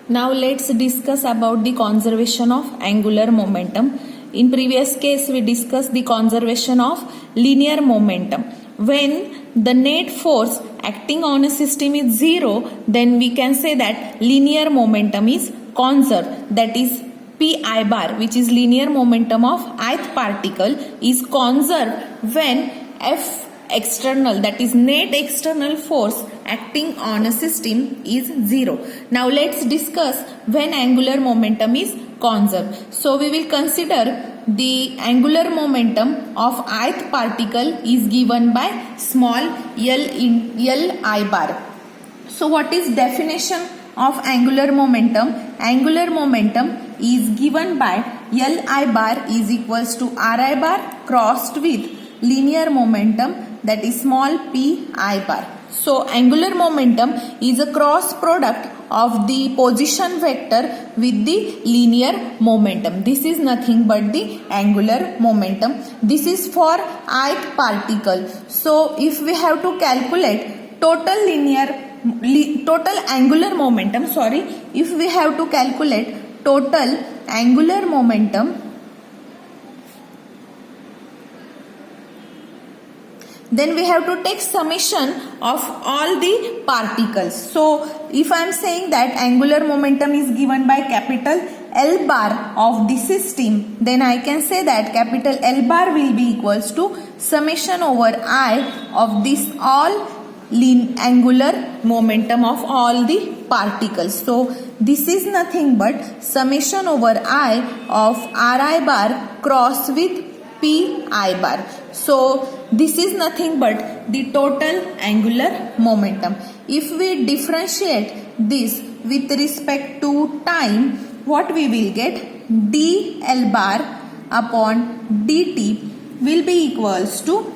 Now let's discuss about the conservation of angular momentum. In previous case we discussed the conservation of linear momentum. When the net force acting on a system is zero, then we can say that linear momentum is conserved. That is Pi bar, which is linear momentum of ith particle, is conserved when F external, that is net external force acting on a system, is zero. Now let's discuss when angular momentum is conserved. So we will consider the angular momentum of ith particle is given by small l I bar. So what is definition of angular momentum? Angular momentum is given by Li bar is equals to Ri bar crossed with linear momentum, that is small pi bar. So angular momentum is a cross product of the position vector with the linear momentum. This is nothing but the angular momentum. This is for ith particle. So if we have to calculate total angular momentum, if we have to calculate total angular momentum, then we have to take summation of all the particles. So if I am saying that angular momentum is given by capital L bar of the system, then I can say that capital L bar will be equals to summation over I of this all angular momentum of all the particles. So this is nothing but summation over I of Ri bar cross with Pi bar. So this is nothing but the total angular momentum. If we differentiate this with respect to time, what we will get? dl bar upon dt will be equals to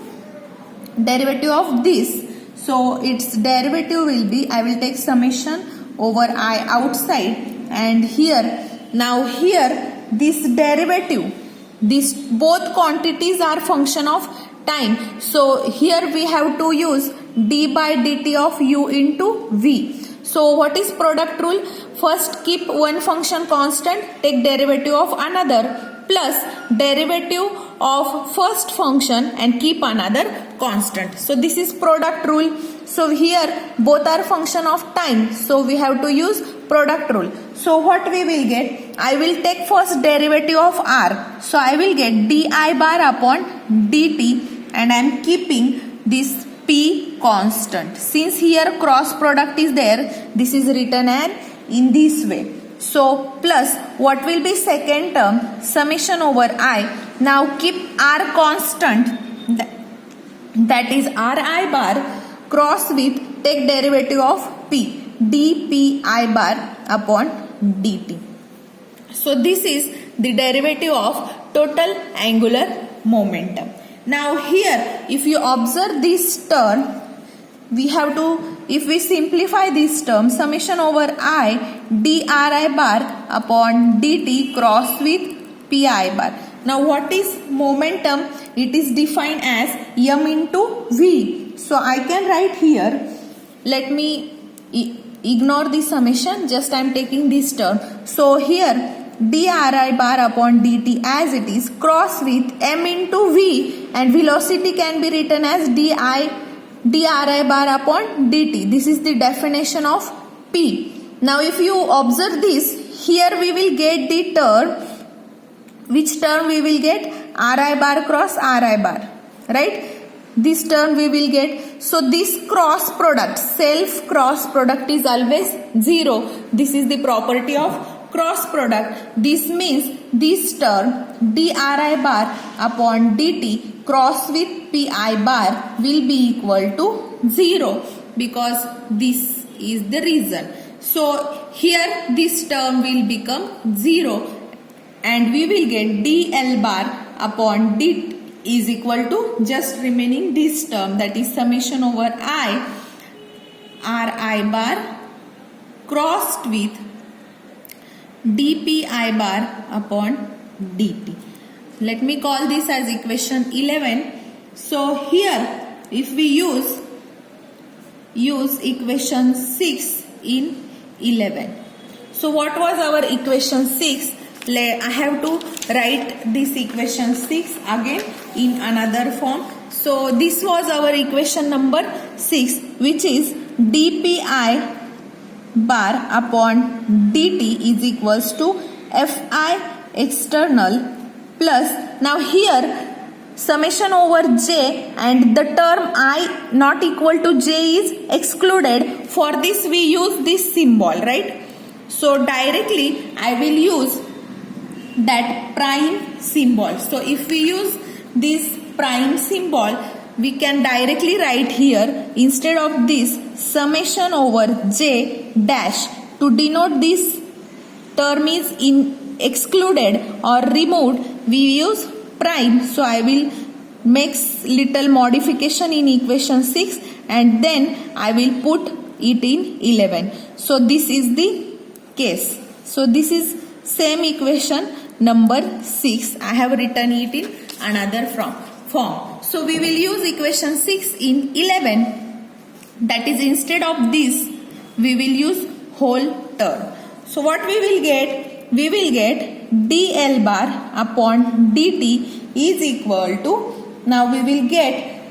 derivative of this. So its derivative will be, I will take summation over I outside, and here, now here this derivative, these both quantities are function of time. So here we have to use d by dt of u into v. So what is product rule? First keep one function constant, take derivative of another, plus derivative of first function and keep another constant. So this is product rule. So here both are function of time, so we have to use product rule. So what we will get? I will take first derivative of r. So I will get di bar upon dt, and I am keeping this p constant. Since here cross product is there, this is written as in this way. So plus what will be second term? Summation over I. Now keep r constant, that is Ri bar cross with, take derivative of p, dpi bar upon dt. So this is the derivative of total angular momentum. Now here if you observe this term, we have to, if we simplify this term, summation over I dri bar upon dt cross with pi bar. Now what is momentum? It is defined as m into v. So I can write here, let me ignore the summation, just I am taking this term. So here dri bar upon dt as it is cross with m into v, and velocity can be written as dri bar upon dt. This is the definition of p. Now if you observe this, here we will get the term, which term we will get? Ri bar cross Ri bar, right? This term we will get. So this cross product, self cross product is always zero. This is the property of cross product. This means this term dri bar upon dt cross with pi bar will be equal to 0, because this is the reason. So here this term will become 0, and we will get dl bar upon dt is equal to just remaining this term, that is summation over I Ri bar crossed with dpi bar upon dt. Let me call this as equation 11. So here if we use equation 6 in 11, So what was our equation 6? I have to write this equation 6 again in another form. So this was our equation number 6, which is dpi bar upon dt is equals to fi external plus, now here summation over j and the term I not equal to j is excluded. For this we use this symbol, right? So directly I will use that prime symbol. So if we use this prime symbol, we can directly write here, instead of this summation over j dash, to denote this term is excluded or removed, we use prime. So I will make little modification in equation 6 and then I will put it in 11. So this is the case. So this is same equation number 6. I have written it in another form. So we will use equation 6 in 11. That is, instead of this we will use whole term. So what we will get? We will get dl bar upon dt is equal to, now we will get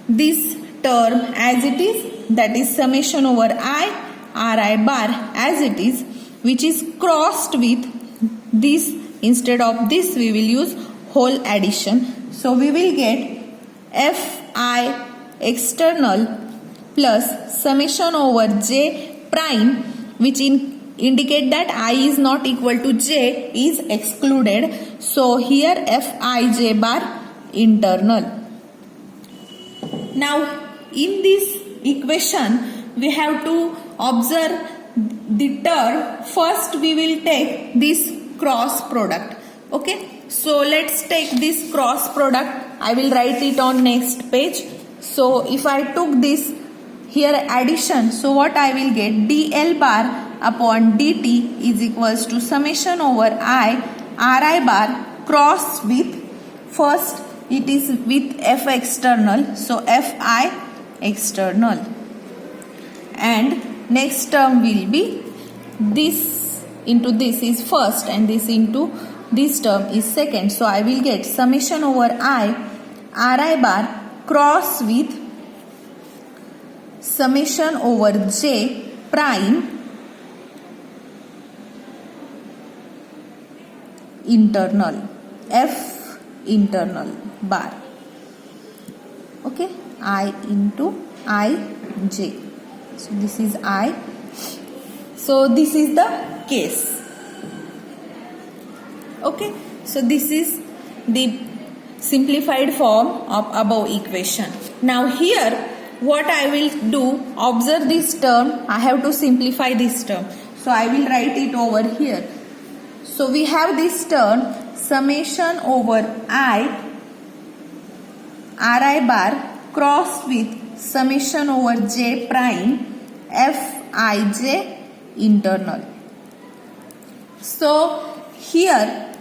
this term as it is, that is summation over I ri bar as it is, which is crossed with this. Instead of this we will use whole addition. So we will get fi external plus summation over j prime, which indicate that I is not equal to j is excluded. So here fij bar internal. Now in this equation we have to observe the term. First we will take this cross product. Okay, so let's take this cross product. I will write it on next page. So if I took this here addition, so what I will get, dl bar upon dt is equals to summation over I ri bar cross with, first it is with f external, so fi external, and next term will be this into this is first and this into this term is second. So I will get summation over I ri bar cross with summation over j prime internal, f internal bar. Okay, I into I j. So this is I. So this is the case. Okay, so this is the simplified form of above equation. Now here what I will do, observe this term, I have to simplify this term. So I will write it over here. So we have this term summation over I ri bar crossed with summation over j prime fij internal. So here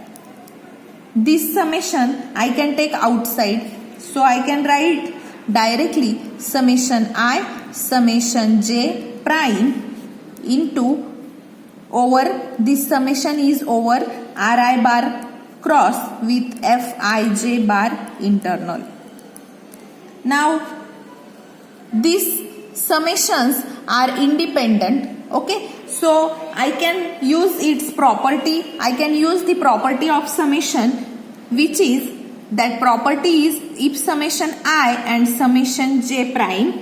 this summation I can take outside. So I can write directly summation I summation j prime into, over this summation is over ri bar cross with fij bar internal. Now these summations are independent. Okay, so I can use its property. I can use the property of summation, which is, that property is, if summation I and summation j prime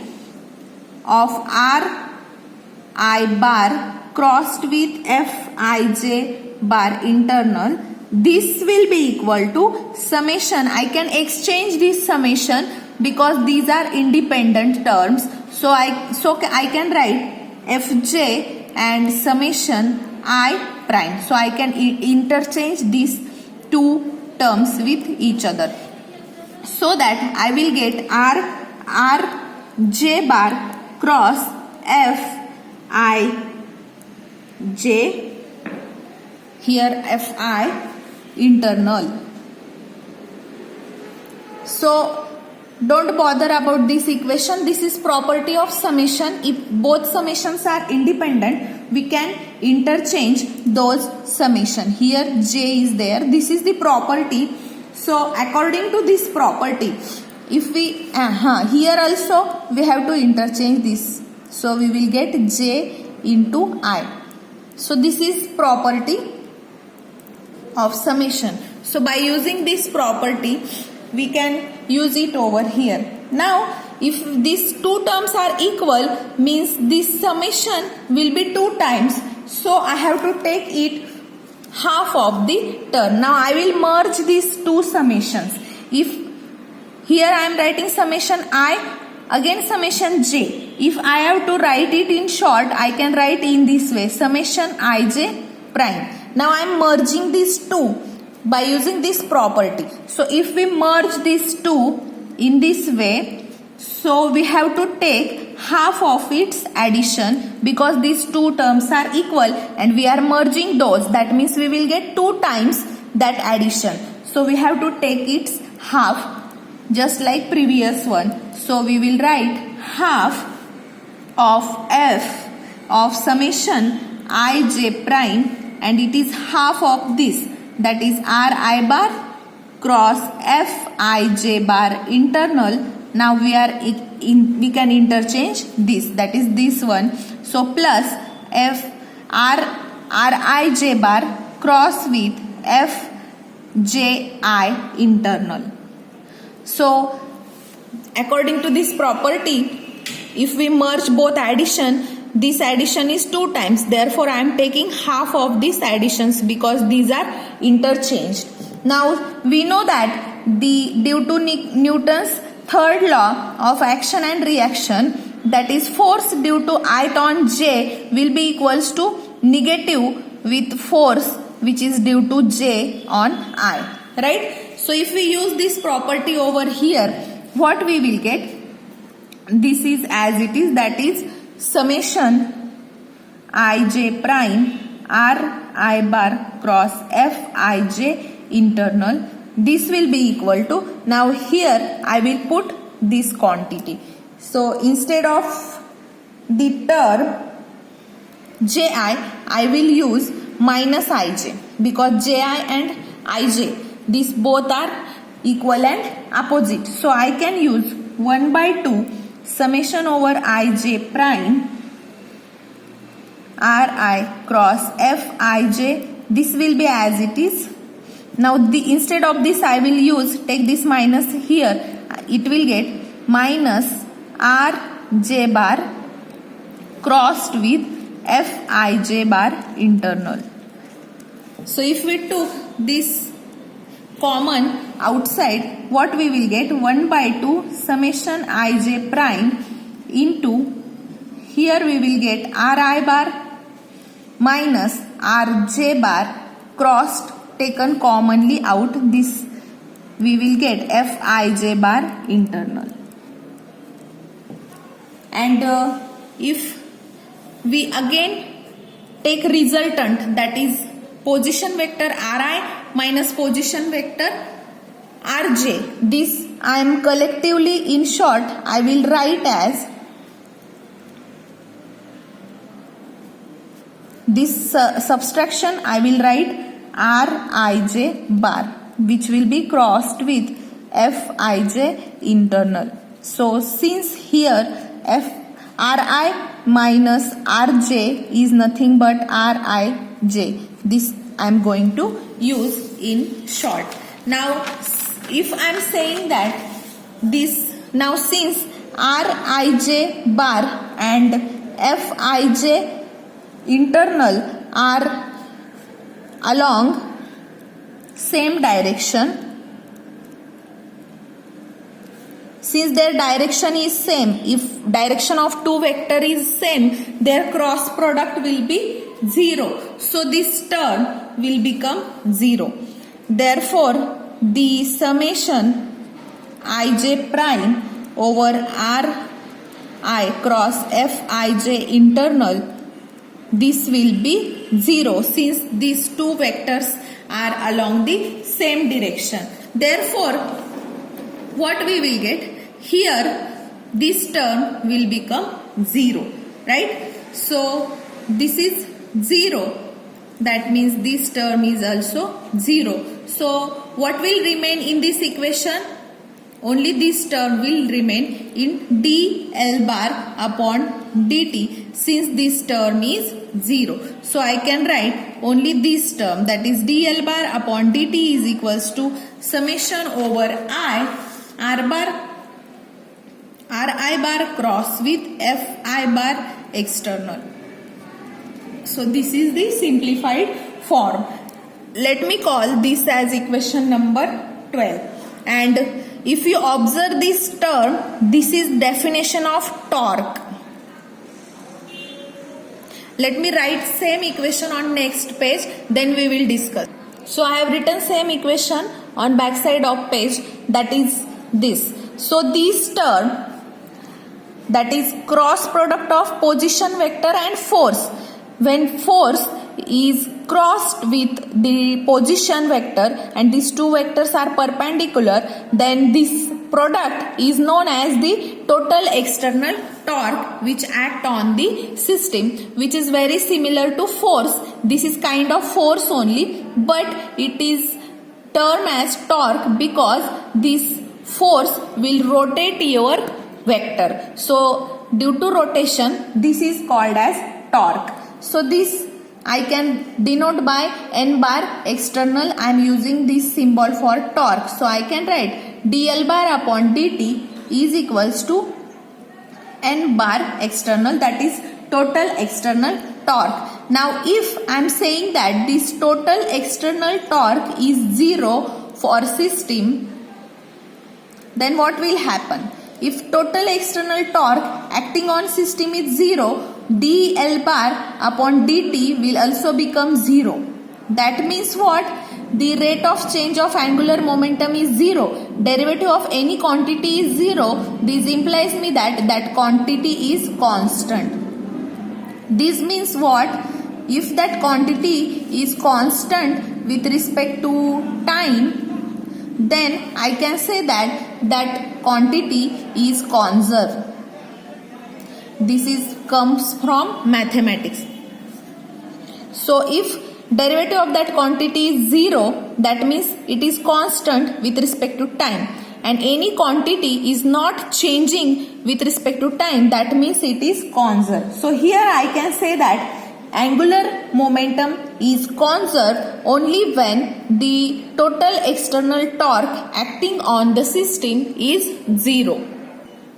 of r I bar crossed with fij bar internal, this will be equal to summation. I can exchange this summation because these are independent terms. So I can write fj and summation I prime. So I can interchange these two terms with each other, so that I will get r j bar cross f I j, here fi internal. So don't bother about this equation. This is property of summation. If both summations are independent, we can interchange those summation. Here j is there. This is the property. So according to this property, if we here also we have to interchange this. So we will get j into I. So this is property of summation. So by using this property, we can use it over here. Now if these two terms are equal, means this summation will be 2 times. So I have to take it half of the term. Now I will merge these two summations. If here I am writing summation I, again summation j. If I have to write it in short, I can write in this way, summation ij prime. Now I am merging these two by using this property. So if we merge these two in this way, so we have to take half of its addition because these two terms are equal and we are merging those. That means we will get 2 times that addition. So we have to take its half just like previous one. So we will write half of f of summation ij prime, and it is half of this, that is ri bar cross fij bar internal. Now we we can interchange this, that is this one. So plus rij bar cross with fji internal. So according to this property, if we merge both addition, this addition is 2 times. Therefore I am taking half of these additions because these are interchanged. Now we know that due to Newton's third law of action and reaction, that is force due to I on j will be equals to negative with force which is due to j on I, right? So if we use this property over here, what we will get? This is as it is, that is summation ij prime ri bar cross fij internal. This will be equal to, now here I will put this quantity. So instead of the term ji, I will use minus ij because ji and ij, these both are equal and opposite. So I can use 1/2 summation over ij prime ri cross fij. This will be as it is. Now instead of this I will take this minus here. It will get minus rj bar crossed with fij bar internal. So if we took this common outside, what we will get? 1/2 summation ij prime into, here we will get ri bar minus rj bar crossed, taken commonly out, this we will get fij bar internal. And if we again take resultant, that is position vector ri minus position vector rj, this I am collectively, in short I will write as this subtraction I will write rij bar, which will be crossed with fij internal. So since here ri minus rj is nothing but rij, this I am going to use in short. Now if I am saying that this, now since rij bar and fij internal are along same direction, since their direction is same, if direction of two vector is same, their cross product will be 0. So this term will become 0. Therefore the summation ij prime over ri cross fij internal, this will be 0 since these two vectors are along the same direction. Therefore what we will get here, this term will become 0, right? So this is 0, that means this term is also 0. So what will remain in this equation? Only this term will remain in dl bar upon dt, since this term is 0. So I can write only this term, that is dl bar upon dt is equals to summation over I ri bar cross with fi bar external. So this is the simplified form. Let me call this as equation number 12. And if you observe this term, this is definition of torque. Let me write same equation on next page, then we will discuss. So I have written same equation on back side of page, that is this. So this term, that is cross product of position vector and force. When force is crossed with the position vector and these two vectors are perpendicular, then this product is known as the total external torque which act on the system, which is very similar to force. This is kind of force only, but it is termed as torque because this force will rotate your vector. So due to rotation, this is called as torque. So this I can denote by n bar external. I am using this symbol for torque. So I can write dl bar upon dt is equals to n bar external, that is total external torque. Now if I am saying that this total external torque is 0 for system, then what will happen? If total external torque acting on system is 0, dl bar upon dt will also become 0. That means what? The rate of change of angular momentum is 0. Derivative of any quantity is 0. This implies me that that quantity is constant. This means what? If that quantity is constant with respect to time, then I can say that that quantity is conserved. This comes from mathematics. So if derivative of that quantity is 0, that means it is constant with respect to time, and any quantity is not changing with respect to time, that means it is conserved. So here I can say that angular momentum is conserved only when the total external torque acting on the system is 0.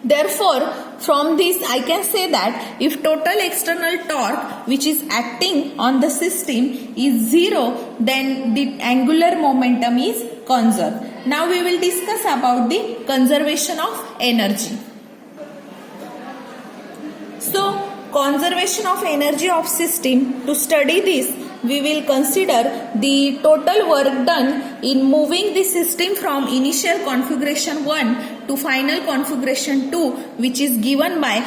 Therefore, from this I can say that if total external torque which is acting on the system is 0, then the angular momentum is conserved. Now we will discuss about the conservation of energy. So, conservation of energy of system, to study this we will consider the total work done in moving the system from initial configuration 1 to final configuration 2, which is given by,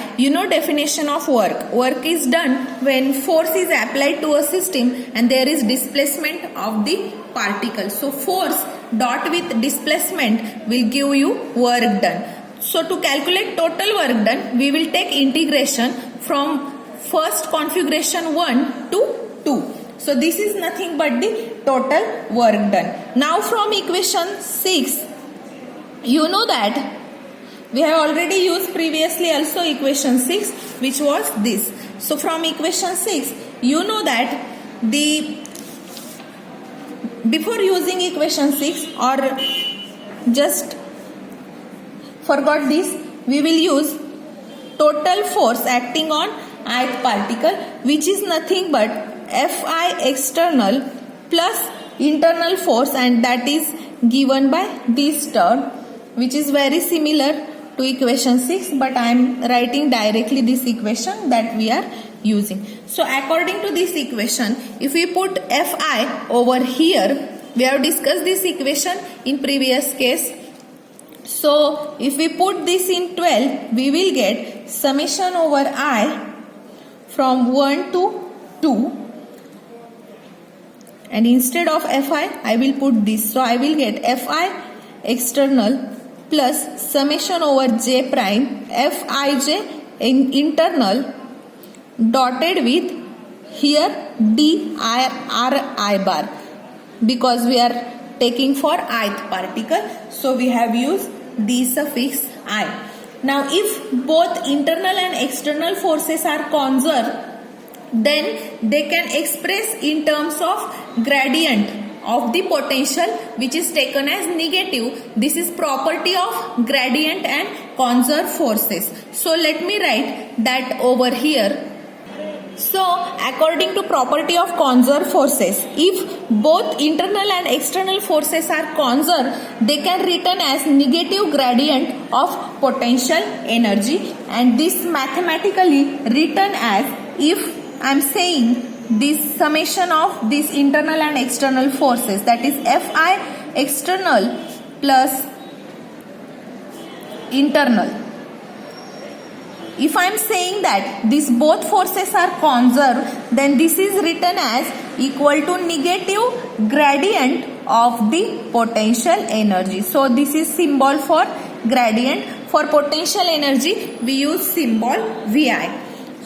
definition of work. Work is done when force is applied to a system and there is displacement of the particle. So force dot with displacement will give you work done. So to calculate total work done, we will take integration from first configuration 1 to 2. So this is nothing but the total work done. Now from equation 6, you know that we have already used previously also equation 6, which was this. So from equation 6, you know that before using equation 6 or just forgot this, we will use total force acting on ith particle, which is nothing but Fi external plus internal force, and that is given by this term, which is very similar to equation 6, but I am writing directly this equation that we are using. So according to this equation, if we put Fi over here, we have discussed this equation in previous case. So if we put this in 12, we will get summation over I from 1 to 2. And instead of Fi, I will put this. So I will get Fi external plus summation over J prime Fij internal dotted with here dRi bar, because we are taking for ith particle, so we have used d suffix I. Now if both internal and external forces are conserved, then they can express in terms of gradient of the potential, which is taken as negative. This is property of gradient and conserved forces. So let me write that over here. So according to property of conserved forces, if both internal and external forces are conserved, they can written as negative gradient of potential energy, and this mathematically written as, if I am saying this summation of these internal and external forces, that is Fi external plus internal. If I am saying that these both forces are conserved, then this is written as equal to negative gradient of the potential energy. So this is symbol for gradient. For potential energy, we use symbol Vi.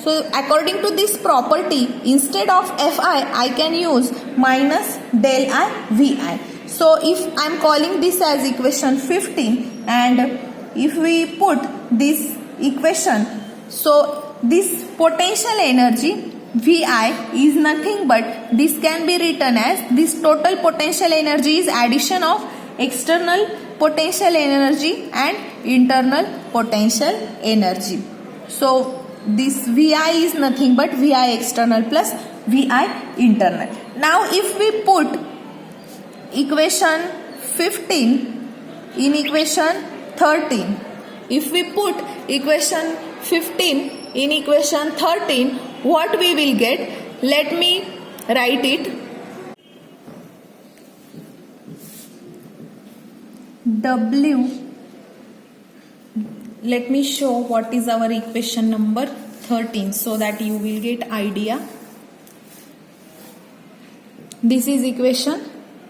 So according to this property, instead of Fi, I can use minus del I Vi. So if I am calling this as equation 15, and if we put this equation, so this potential energy Vi is nothing but, this can be written as, this total potential energy is addition of external potential energy and internal potential energy. So this Vi is nothing but Vi external plus Vi internal. Now if we put equation 15 in equation 13, if we put equation 15 in equation 13, what we will get? Let me write it. W, let me show what is our equation number 13, so that you will get idea. This is equation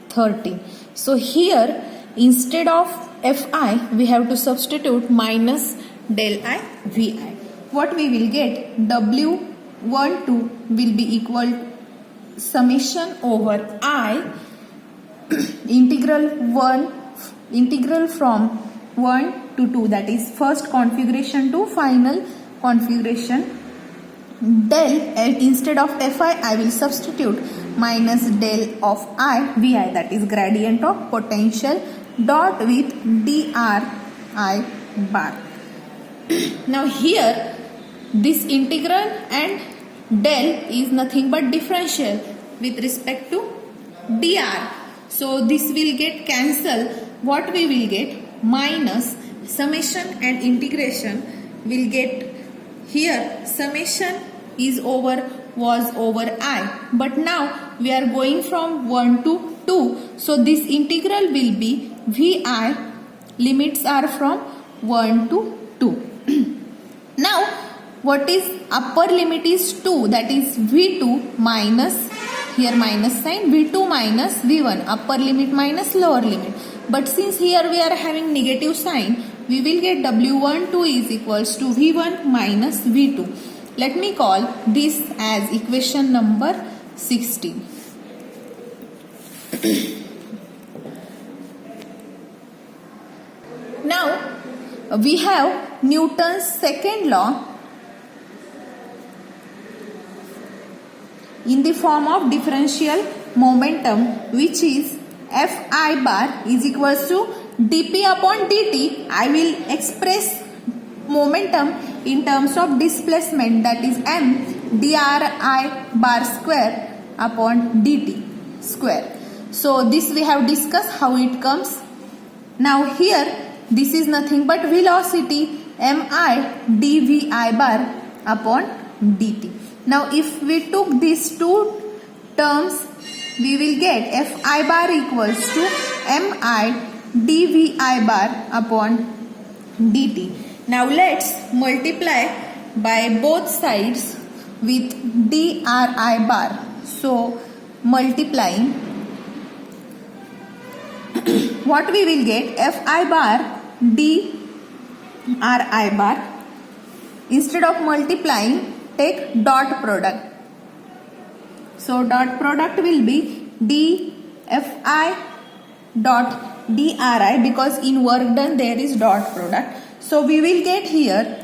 13. So here, instead of Fi, we have to substitute minus del I Vi. What we will get? W12 will be equal summation over I integral from 1 to 2, that is first configuration to final configuration. Del, instead of Fi, I will substitute minus del of I Vi, that is gradient of potential, dot with dRi bar. Now here, this integral and del is nothing but differential with respect to dr. So this will get cancelled. What we will get? Minus summation and integration will get, here summation is over, was over I, but now we are going from 1 to 2. So this integral will be Vi, limits are from 1 to 2. Now what is upper limit is 2, that is V2 minus, here minus sign, V2 minus V1, upper limit minus lower limit. But since here we are having negative sign, we will get W12 is equals to V1 minus V2. Let me call this as equation number 16. Now we have Newton's second law in the form of differential momentum, which is Fi bar is equals to dp upon dt. I will express momentum in terms of displacement, that is m dri bar square upon dt square. So this we have discussed how it comes. Now here this is nothing but velocity mi dvi bar upon dt. Now if we took these two terms, we will get Fi bar equals to mi dvi bar upon dt. Now let's multiply by both sides with dri bar. So multiplying, what we will get? Fi bar dri bar. Instead of multiplying, take dot product. So dot product will be dFi dot dRi, because in work done there is dot product. So we will get here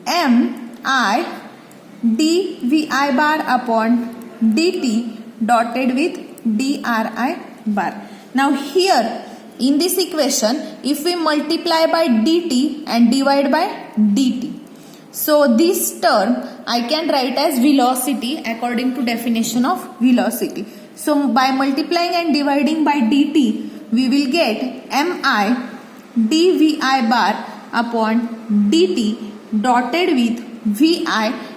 Mi dVi bar upon dt dotted with dRi bar. Now here in this equation, if we multiply by dt and divide by dt, so this term I can write as velocity according to definition of velocity. So by multiplying and dividing by dt, we will get mi dvi bar upon dt dotted with vi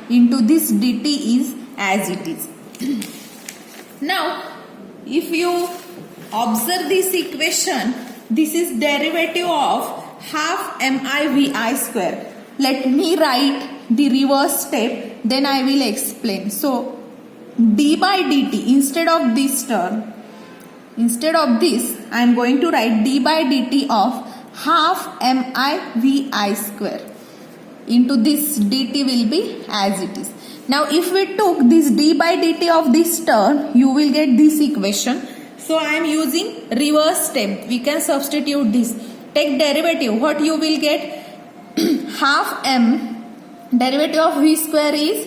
into this dt is as it is. Now if you observe this equation, this is derivative of half mi vi square. Let me write the reverse step, then I will explain. So d by dt, instead of this term, instead of this I am going to write d by dt of half mi vi square into this dt will be as it is. Now if we took this d by dt of this term, you will get this equation. So I am using reverse step. We can substitute this. Take derivative. What you will get? Half m derivative of v square is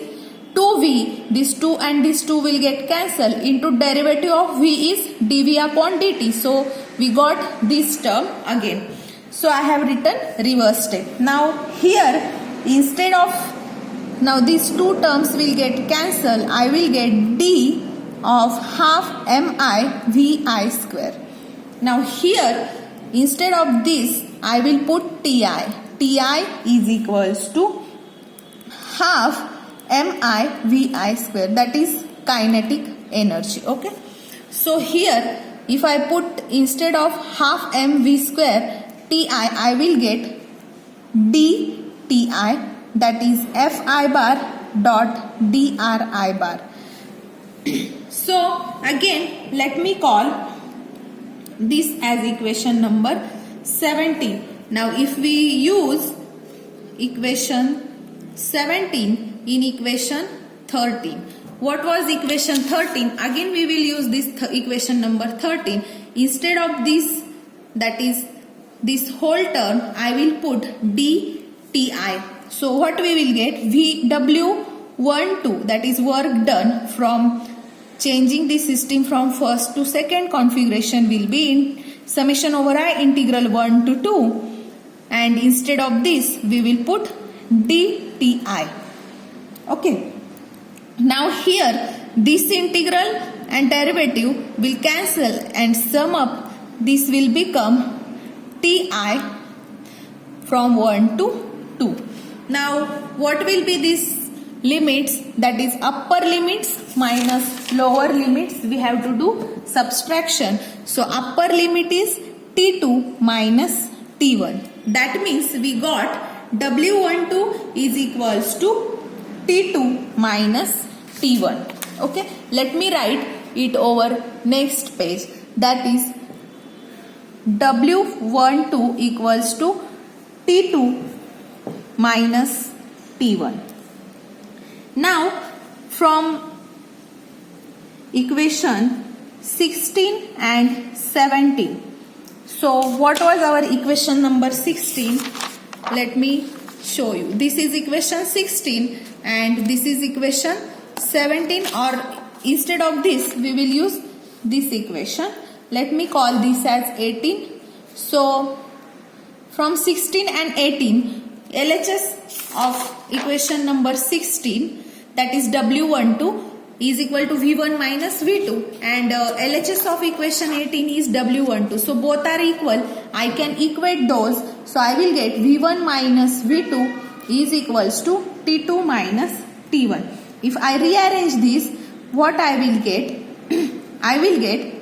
2v. This 2 and this 2 will get cancelled. Into derivative of v is dv upon dt. So we got this term again. So I have written reverse step. Now here instead of, now these two terms will get cancelled. I will get d of half mi vi square. Now here instead of this I will put ti. Ti is equals to half mi vi square, that is kinetic energy. Okay. So here if I put instead of half mv square ti, I will get dti, that is fi bar dot dri bar. So again let me call this as equation number 17. Now if we use equation 17 in equation 13, what was equation 13? Again we will use this equation number 13. Instead of this, that is this whole term, I will put dti. So what we will get? Vw12, that is work done from changing the system from first to second configuration, will be in summation over I integral 1 to 2, and instead of this we will put dti. Okay. Now here this integral and derivative will cancel and sum up. This will become ti from 1 to 2. Now what will be these limits? That is upper limits minus lower limits. We have to do subtraction. So upper limit is t2 minus t1. That means we got w12 is equals to t2 minus t1. Okay. Let me write it over next page. That is w12 equals to t2 minus t1. Now from equation 16 and 17. So what was our equation number 16? Let me show you. This is equation 16 and this is equation 17, or instead of this we will use this equation. Let me call this as 18. So from 16 and 18, LHS of equation number 16, that is W12 is equal to V1 minus V2, and LHS of equation 18 is W12. So both are equal. I can equate those. So I will get V1 minus V2 is equals to T2 minus T1. If I rearrange this, what I will get? I will get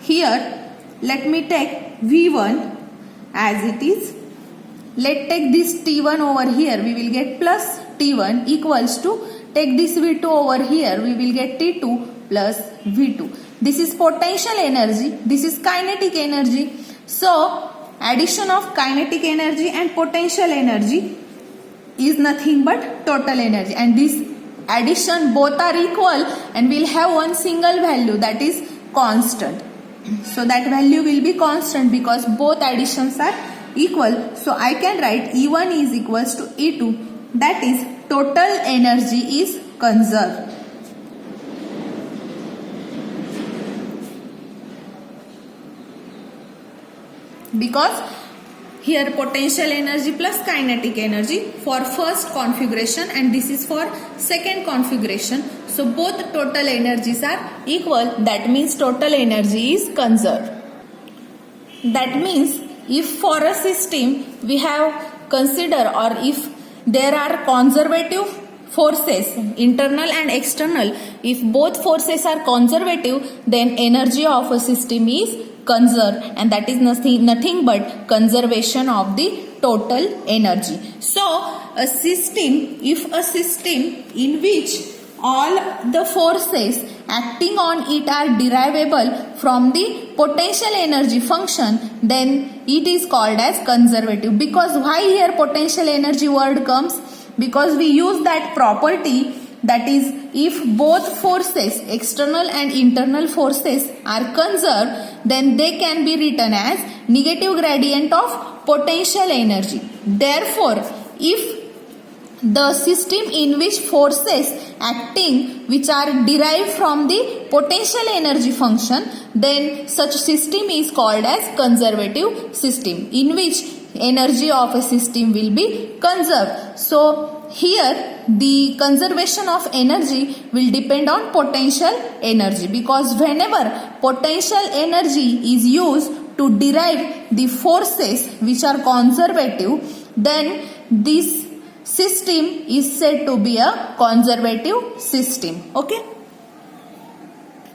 here, let me take V1 as it is. Let's take this T1 over here. We will get plus T1 equals to, take this V2 over here. We will get T2 plus V2. This is potential energy. This is kinetic energy. So addition of kinetic energy and potential energy is nothing but total energy. And this addition both are equal and we'll have one single value, that is constant. So that value will be constant because both additions are equal. So I can write E1 is equals to E2, that is total energy is conserved. Because here potential energy plus kinetic energy for first configuration and this is for second configuration. So both total energies are equal, that means total energy is conserved. That means if for a system we have consider, or if there are conservative forces, internal and external, if both forces are conservative, then energy of a system is conserved, and that is nothing but conservation of the total energy. So a system, if a system in which all the forces acting on it are derivable from the potential energy function, then it is called as conservative. Because why here potential energy word comes? Because we use that property, that is if both forces, external and internal forces, are conserved, then they can be written as negative gradient of potential energy. Therefore, if the system in which forces acting which are derived from the potential energy function, then such system is called as conservative system, in which energy of a system will be conserved. So here the conservation of energy will depend on potential energy, because whenever potential energy is used to derive the forces which are conservative, then this system is said to be a conservative system. Okay.